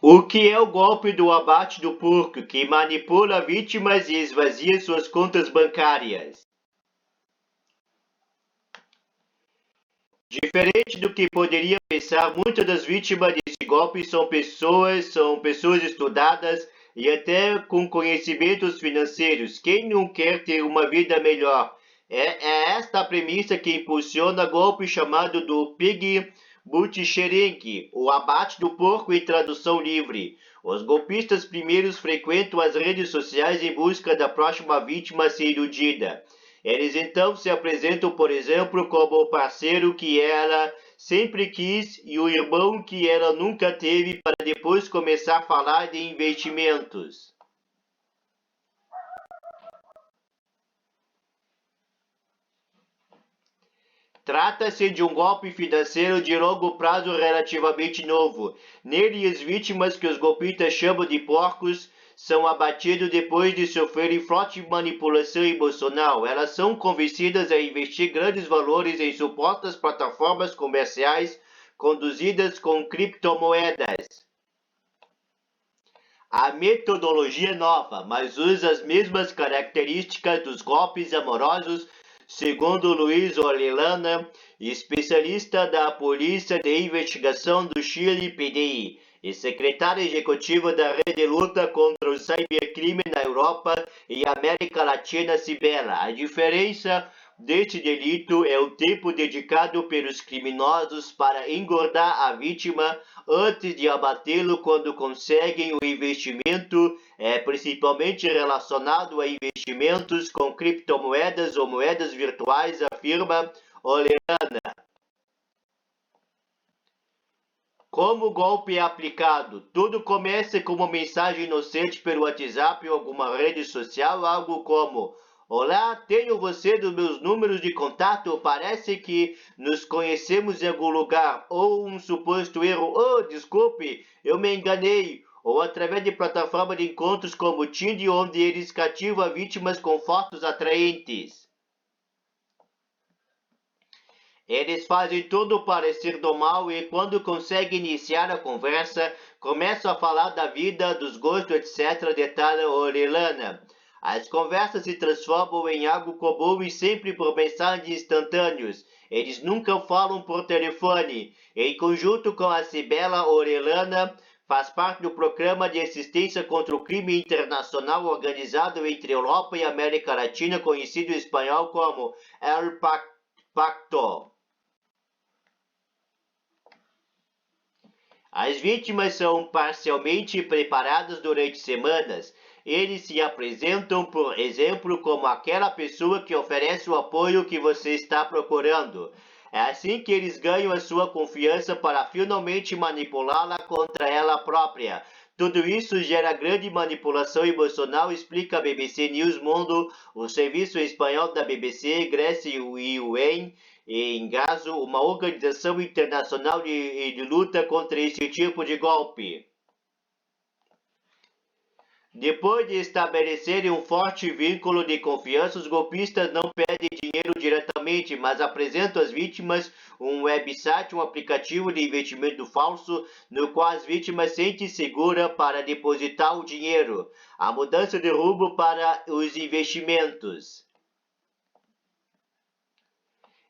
O que é o golpe do abate do porco, que manipula vítimas e esvazia suas contas bancárias? Diferente do que poderia pensar, muitas das vítimas desse golpe são pessoas estudadas e até com conhecimentos financeiros. Quem não quer ter uma vida melhor? É esta a premissa que impulsiona o golpe chamado do Pig Butchering, o abate do porco em tradução livre. Os golpistas primeiros frequentam as redes sociais em busca da próxima vítima a ser iludida. Eles então se apresentam, por exemplo, como o parceiro que ela sempre quis e o irmão que ela nunca teve, para depois começar a falar de investimentos. Trata-se de um golpe financeiro de longo prazo relativamente novo. Nele, as vítimas, que os golpistas chamam de porcos, são abatidos depois de sofrerem forte manipulação emocional. Elas são convencidas a investir grandes valores em supostas plataformas comerciais conduzidas com criptomoedas. A metodologia é nova, mas usa as mesmas características dos golpes amorosos, segundo Luiz Orellana, especialista da Polícia de Investigação do Chile, PDI, e secretário executivo da Rede de Luta contra o Cybercrime na Europa e América Latina, Cibela. A diferença deste delito é o tempo dedicado pelos criminosos para engordar a vítima antes de abatê-lo. Quando conseguem o investimento, principalmente relacionado a investimentos com criptomoedas ou moedas virtuais, afirma Oleana. Como o golpe é aplicado? Tudo começa com uma mensagem inocente pelo WhatsApp ou alguma rede social, algo como: olá, tenho você dos meus números de contato, parece que nos conhecemos em algum lugar. Ou um suposto erro: oh, desculpe, eu me enganei. Ou através de plataformas de encontros como o Tinder, onde eles cativam vítimas com fotos atraentes. Eles fazem tudo parecer normal e, quando conseguem iniciar a conversa, começam a falar da vida, dos gostos, etc., detalha Orellana. As conversas se transformam em algo comum e sempre por mensagens instantâneas. Eles nunca falam por telefone. Em conjunto com a Cibela, Orellana faz parte do programa de assistência contra o crime internacional organizado entre Europa e América Latina, conhecido em espanhol como El Pacto. As vítimas são parcialmente preparadas durante semanas. Eles se apresentam, por exemplo, como aquela pessoa que oferece o apoio que você está procurando. É assim que eles ganham a sua confiança para finalmente manipulá-la contra ela própria. Tudo isso gera grande manipulação emocional, explica a BBC News Mundo, o serviço espanhol da BBC, Grécia e UN, em Gaza, uma organização internacional de luta contra esse tipo de golpe. Depois de estabelecerem um forte vínculo de confiança, os golpistas não pedem dinheiro diretamente, mas apresentam às vítimas um website, um aplicativo de investimento falso, no qual as vítimas sentem segura para depositar o dinheiro. A mudança de rumo para os investimentos.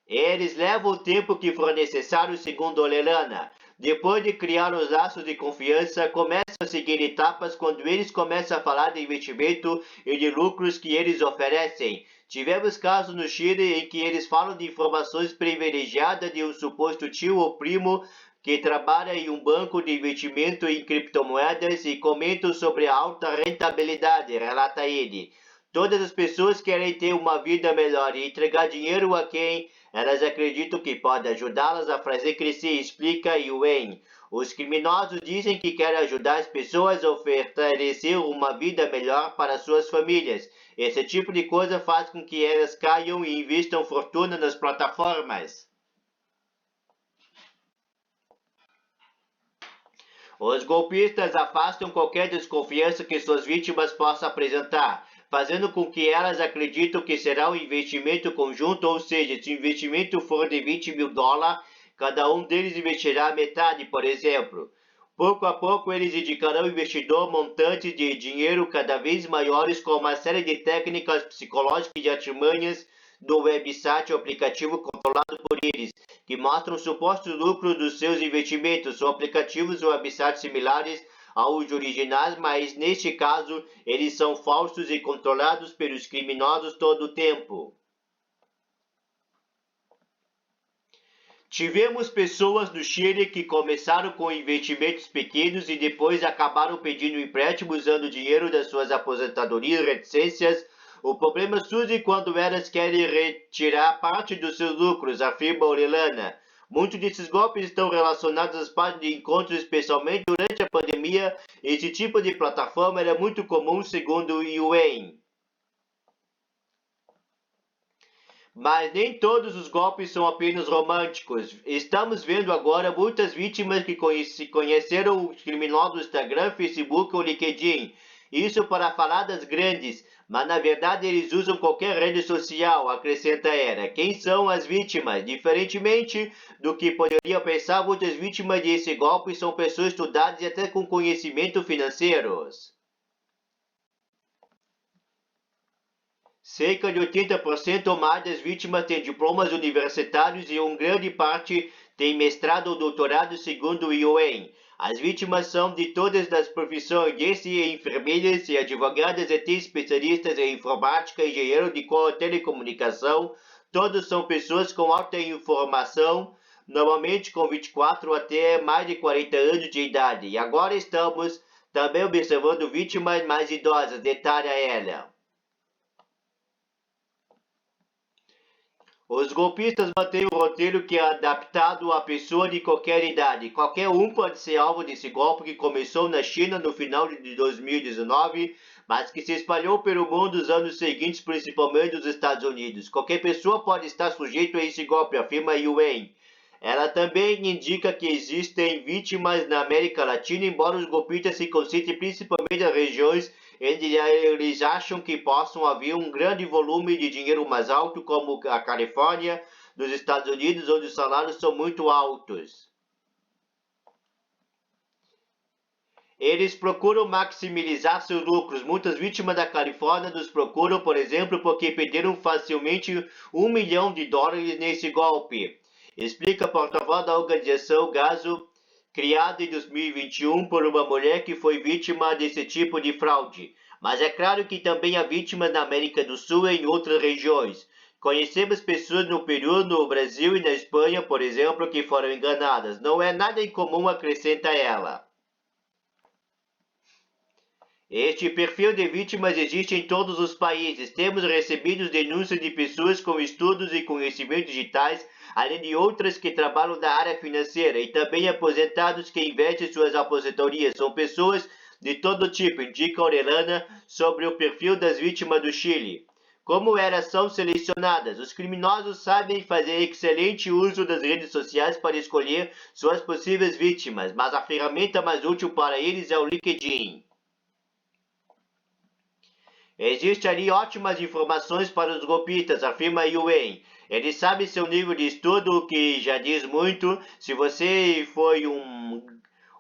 Eles levam o tempo que for necessário, segundo Orellana. Depois de criar os laços de confiança, começam a seguir etapas quando eles começam a falar de investimento e de lucros que eles oferecem. Tivemos casos no Chile em que eles falam de informações privilegiadas de um suposto tio ou primo que trabalha em um banco de investimento em criptomoedas e comentam sobre a alta rentabilidade, relata ele. Todas as pessoas querem ter uma vida melhor e entregar dinheiro a quem elas acreditam que pode ajudá-las a fazer crescer, explica Yuen. Os criminosos dizem que querem ajudar as pessoas a oferecer uma vida melhor para suas famílias. Esse tipo de coisa faz com que elas caiam e investam fortuna nas plataformas. Os golpistas afastam qualquer desconfiança que suas vítimas possam apresentar, fazendo com que elas acreditem que será um investimento conjunto, ou seja, se o investimento for de $20 mil, cada um deles investirá metade, por exemplo. Pouco a pouco, eles indicarão ao investidor montantes de dinheiro cada vez maiores com uma série de técnicas psicológicas e artimanhas do website ou aplicativo controlado por eles, que mostram supostos lucros dos seus investimentos. São aplicativos ou websites similares aos originais, mas neste caso, eles são falsos e controlados pelos criminosos todo o tempo. Tivemos pessoas no Chile que começaram com investimentos pequenos e depois acabaram pedindo empréstimo usando o dinheiro das suas aposentadorias e reticências. O problema surge quando elas querem retirar parte dos seus lucros, afirma Orellana. Muitos desses golpes estão relacionados às páginas de encontros, especialmente durante a pandemia. Esse tipo de plataforma era muito comum, segundo o Yuen. Mas nem todos os golpes são apenas românticos. Estamos vendo agora muitas vítimas que conheceram os criminosos do Instagram, Facebook ou LinkedIn. Isso para falar das grandes, mas na verdade eles usam qualquer rede social, acrescenta ela. Quem são as vítimas? Diferentemente do que poderia pensar, muitas vítimas desse golpe são pessoas estudadas e até com conhecimento financeiros. Cerca de 80% ou mais das vítimas têm diplomas universitários e uma grande parte tem mestrado ou doutorado, segundo o IOM. As vítimas são de todas as profissões, desde enfermeiras e advogadas até especialistas em informática, engenheiro de telecomunicação. Todos são pessoas com alta informação, normalmente com 24 até mais de 40 anos de idade. E agora estamos também observando vítimas mais idosas, detalha ela. Os golpistas mantêm um roteiro que é adaptado à pessoa de qualquer idade. Qualquer um pode ser alvo desse golpe que começou na China no final de 2019, mas que se espalhou pelo mundo nos anos seguintes, principalmente nos Estados Unidos. Qualquer pessoa pode estar sujeito a esse golpe, afirma Yuen. Ela também indica que existem vítimas na América Latina, embora os golpistas se concentrem principalmente nas regiões eles acham que possam haver um grande volume de dinheiro mais alto, como a Califórnia, dos Estados Unidos, onde os salários são muito altos. Eles procuram maximizar seus lucros. Muitas vítimas da Califórnia nos procuram, por exemplo, porque perderam facilmente $1 milhão nesse golpe. Explica a porta-voz da organização Gaso, criada em 2021 por uma mulher que foi vítima desse tipo de fraude. Mas é claro que também há vítimas na América do Sul e em outras regiões. Conhecemos pessoas no Peru, no Brasil e na Espanha, por exemplo, que foram enganadas. Não é nada incomum, acrescenta ela. Este perfil de vítimas existe em todos os países. Temos recebido denúncias de pessoas com estudos e conhecimentos digitais, além de outras que trabalham na área financeira, e também aposentados que investem suas aposentadorias. São pessoas de todo tipo, indica Orellana sobre o perfil das vítimas do Chile. Como elas são selecionadas? Os criminosos sabem fazer excelente uso das redes sociais para escolher suas possíveis vítimas, mas a ferramenta mais útil para eles é o LinkedIn. Existe ali ótimas informações para os golpistas, afirma Yuen. Eles sabem seu nível de estudo, o que já diz muito. Se você foi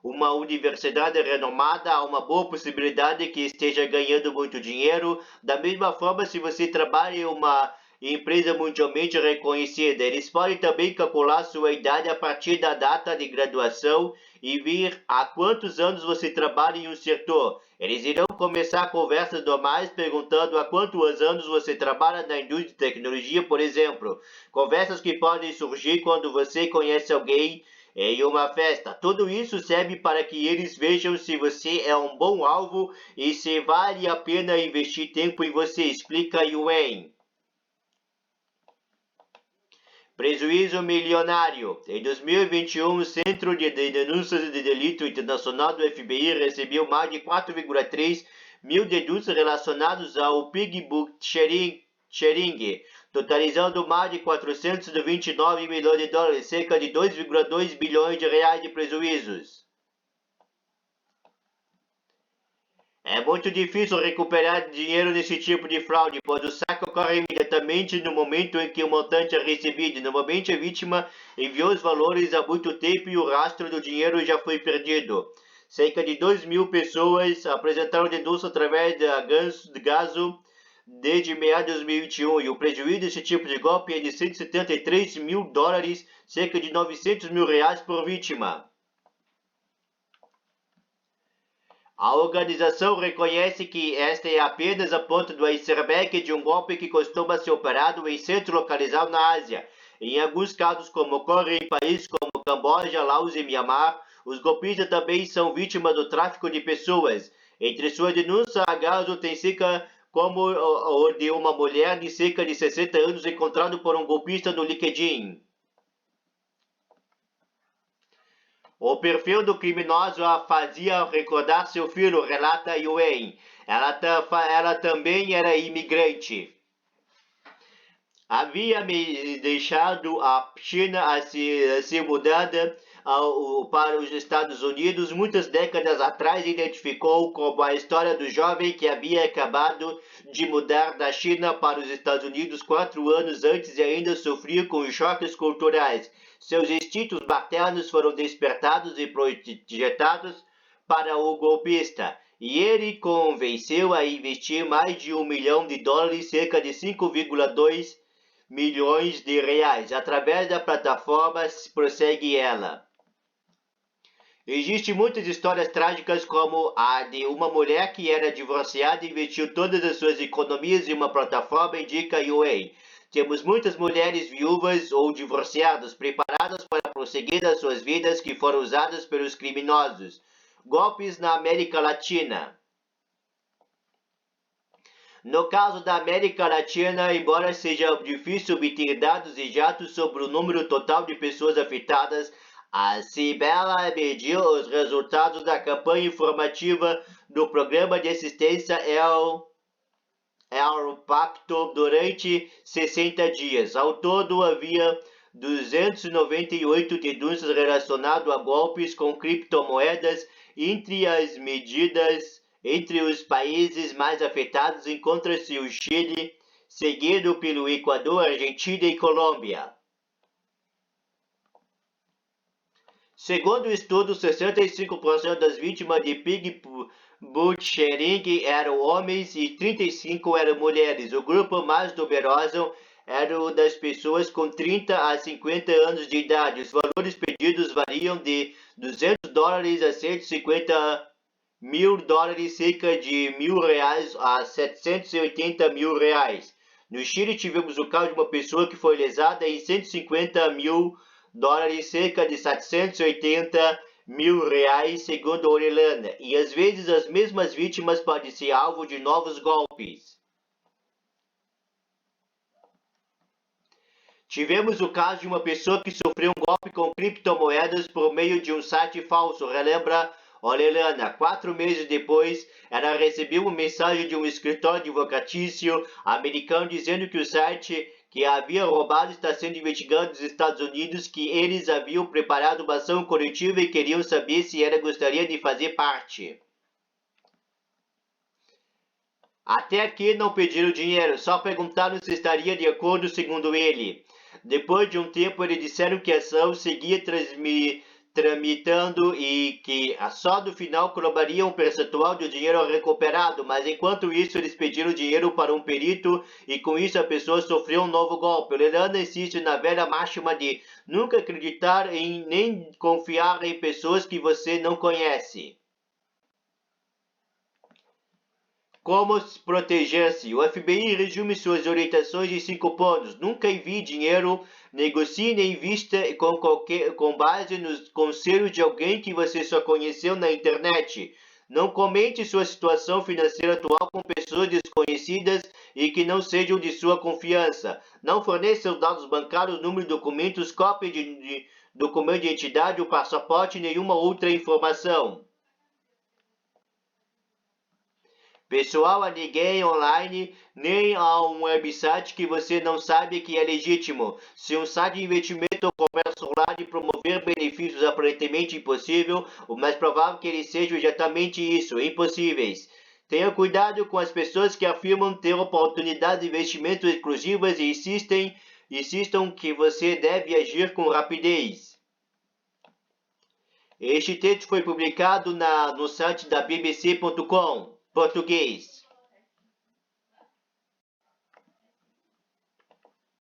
uma universidade renomada, há uma boa possibilidade que esteja ganhando muito dinheiro. Da mesma forma, se você trabalha em uma empresa mundialmente reconhecida, eles podem também calcular sua idade a partir da data de graduação e ver há quantos anos você trabalha em um setor. Eles irão começar conversas normais perguntando há quantos anos você trabalha na indústria de tecnologia, por exemplo. Conversas que podem surgir quando você conhece alguém em uma festa. Tudo isso serve para que eles vejam se você é um bom alvo e se vale a pena investir tempo em você, explica Yuen. Prejuízo milionário. Em 2021, o Centro de Denúncias de Delito Internacional do FBI recebeu mais de 4,3 mil denúncias relacionadas ao Pigbook Sharing, totalizando mais de 429 milhões de dólares, cerca de 2,2 bilhões de reais de prejuízos. É muito difícil recuperar dinheiro nesse tipo de fraude, pois o saque ocorre imediatamente no momento em que o montante é recebido. Normalmente a vítima enviou os valores há muito tempo e o rastro do dinheiro já foi perdido. Cerca de 2.000 pessoas apresentaram denúncia através de Gaso desde meados de 2021 e o prejuízo desse tipo de golpe é de 173 mil dólares, cerca de 900 mil reais por vítima. A organização reconhece que esta é apenas a ponta do iceberg de um golpe que costuma ser operado em centros localizados na Ásia. Em alguns casos, como ocorre em países como Camboja, Laos e Myanmar, os golpistas também são vítimas do tráfico de pessoas. Entre suas denúncias, a Gazo tem cerca como o de uma mulher de cerca de 60 anos encontrado por um golpista no LinkedIn. O perfil do criminoso a fazia recordar seu filho, relata Yuen. Ela também era imigrante. Havia me deixado a China a se mudada para os Estados Unidos muitas décadas atrás e identificou como a história do jovem que havia acabado de mudar da China para os Estados Unidos 4 anos antes e ainda sofria com choques culturais. Seus instintos maternos foram despertados e projetados para o golpista, e ele convenceu a investir mais de $1 milhão, cerca de 5,2 milhões de reais. Através da plataforma, prossegue ela. Existem muitas histórias trágicas como a de uma mulher que era divorciada e investiu todas as suas economias em uma plataforma, indica Yuen. Temos muitas mulheres viúvas ou divorciadas preparadas para prosseguir as suas vidas que foram usadas pelos criminosos. Golpes na América Latina. No caso da América Latina, embora seja difícil obter dados exatos sobre o número total de pessoas afetadas, a Cibela mediu os resultados da campanha informativa do Programa de Assistência El Pacto durante 60 dias. Ao todo, havia 298 denúncias relacionadas a golpes com criptomoedas. Entre os países mais afetados encontra-se o Chile, seguido pelo Equador, Argentina e Colômbia. Segundo o estudo, 65% das vítimas de pig butchering eram homens e 35% eram mulheres. O grupo mais numeroso era o das pessoas com 30 a 50 anos de idade. Os valores pedidos variam de $200 a 150 mil dólares, cerca de R$ 1.000 a 780 mil reais. No Chile, tivemos o caso de uma pessoa que foi lesada em 150 mil dólares, cerca de 780 mil reais, segundo a Orellana, e às vezes as mesmas vítimas podem ser alvo de novos golpes. Tivemos o caso de uma pessoa que sofreu um golpe com criptomoedas por meio de um site falso, relembra Orellana. 4 meses depois, ela recebeu uma mensagem de um escritório advocatício americano dizendo que o site que a havia roubado está sendo investigado nos Estados Unidos, que eles haviam preparado uma ação coletiva e queriam saber se ela gostaria de fazer parte. Até aqui não pediram dinheiro, só perguntaram se estaria de acordo, segundo ele. Depois de um tempo, eles disseram que a ação seguia tramitando e que só no final cobraria um percentual do dinheiro recuperado, mas enquanto isso eles pediram dinheiro para um perito e com isso a pessoa sofreu um novo golpe. Orellana insiste na velha máxima de nunca acreditar em nem confiar em pessoas que você não conhece. Como proteger-se? O FBI resume suas orientações em 5 pontos. Nunca envie dinheiro, negocie nem invista com base nos conselhos de alguém que você só conheceu na internet. Não comente sua situação financeira atual com pessoas desconhecidas e que não sejam de sua confiança. Não forneça os dados bancários, número de documentos, cópia de documento de identidade ou passaporte e nenhuma outra informação. Pessoal, a ninguém online, nem a um website que você não sabe que é legítimo. Se um site de investimento ou comércio online de promover benefícios aparentemente impossível, o mais provável é que eles sejam exatamente isso, impossíveis. Tenha cuidado com as pessoas que afirmam ter oportunidades de investimento exclusivas e insistam que você deve agir com rapidez. Este texto foi publicado no site da bbc.com, português.